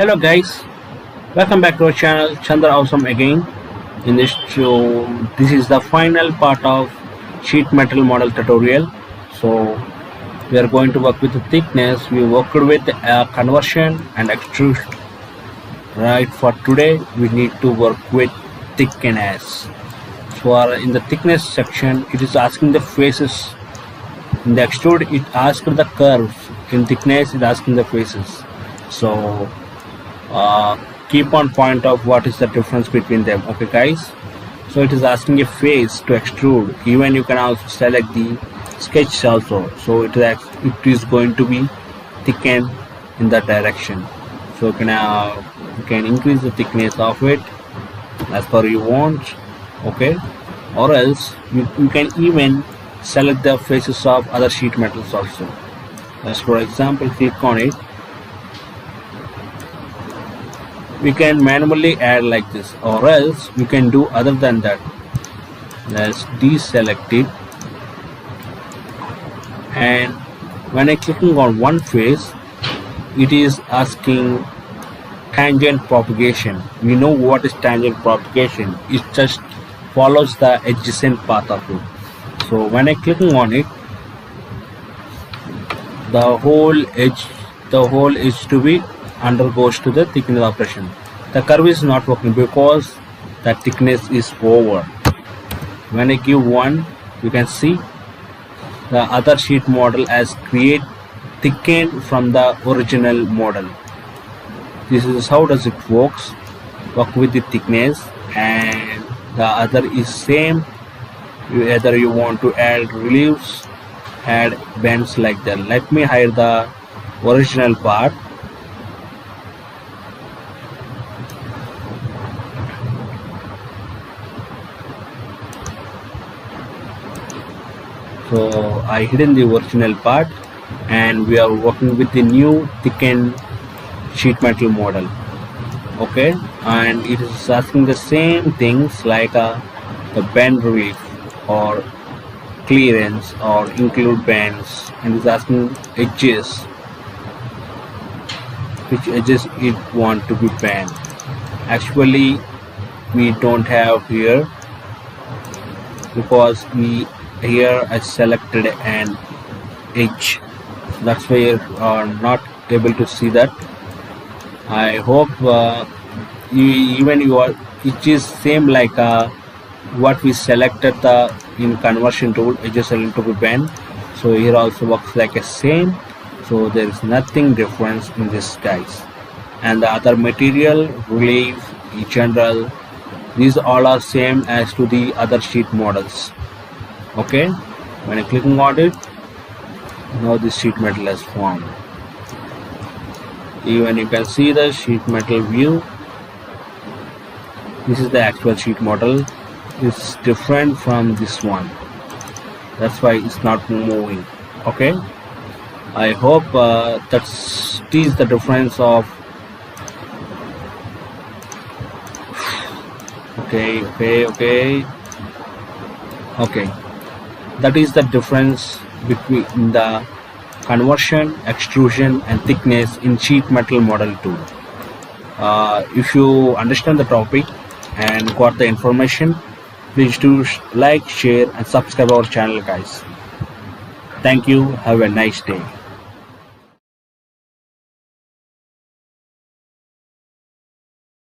Hello guys, welcome back to our channel ChandraAwesome again. In this show, this is the final part of sheet metal model tutorial. So we are going to work with the thickness. We worked with conversion and extrude. Right, for today we need to work with thickness. So in the thickness section, it is asking the faces. In the extrude, it asks the curves. In thickness, it asking the faces. So keep on point of what is the difference between them. Okay guys, so it is asking a face to extrude. Even you can also select the sketch also, so it is going to be thickened in that direction. So you can increase the thickness of it as per you want. Okay, or else you can even select the faces of other sheet metals also. As for example, click on it. We can manually add like this, or else we can do other than that. Let's deselect it, and when I clicking on one face, it is asking tangent propagation. We know what is tangent propagation. It just follows the adjacent path of it. So when I clicking on it, the whole edge to be undergoes to the thickness operation. The curve is not working because the thickness is over. When I give 1, you can see the other sheet model as create thickened from the original model. This is how does it works. Work with the thickness, and the other is same. Either you want to add reliefs, add bends like that. Let me hide the original part. So I hidden the original part, and we are working with the new thickened sheet metal model. Okay, and it is asking the same things like the bend relief or clearance or include bends, and is asking edges, which edges it want to be bent. Actually we don't have here because here I selected an edge. That's why you are not able to see that. I hope it is same like what we selected in conversion tool, edges are to be bent. So here also works like a same. So there is nothing difference in this guys. And the other material, relief, general, these all are same as to the other sheet models. Okay, when I clicking on it, now this sheet metal has formed. Even you can see the sheet metal view. This is the actual sheet model. It's different from this one. That's why it's not moving. Okay, I hope that is the difference of. Okay. That is the difference between the conversion, extrusion and thickness in sheet metal model tool. If you understand the topic and got the information, please do like, share and subscribe our channel guys. Thank you. Have a nice day.